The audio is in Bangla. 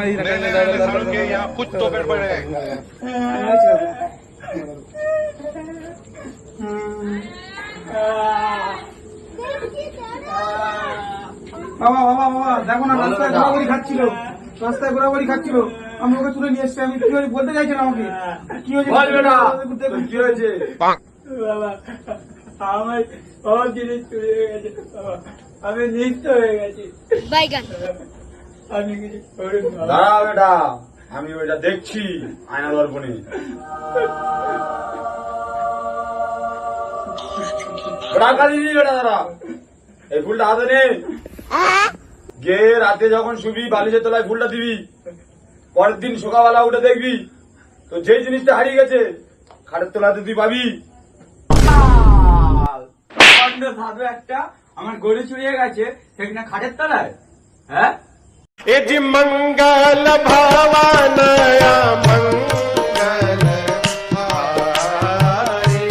सालों के यहाँ कुछ तो गड़बड़ है। বাবা বাবা বাবা দেখো না রাস্তায় ঘোরাঘুরি খাচ্ছিল, রাস্তায় ঘোরাঘুরি খাচ্ছিল, আমি ওকে তুলে নিয়ে এসছি। আমি কি হয়েছে বলতে চাইছেন আমাকে? কি হয়েছে কি হয়েছে? বাবা আমার সব জিনিস চুরি হয়ে গেছে বাবা, আমি নিঃস্ব হয়ে গেছি। আমি কিছু করুন বাবা। দাঁড়া বেটা, আমি ওইটা দেখছি আয়না দর্পণে। টাকা দিবি বেটা, দাঁড়া এই ফুলটা হাতে নে, গিয়ে রাতে যখন শুবি বালিশের তলায় ফুলটা দিবি, পরের দিন সকালবেলা উঠে দেখবি তো যেই জিনিসটা হারিয়ে গেছে খাটের তলাতে তুই পাবি। সাধু একটা আমার গরু চুরিয়ে গেছে, সেখানে খাটের তলায়। হ্যাঁ एजि मंगल भवानया मंगल हारे।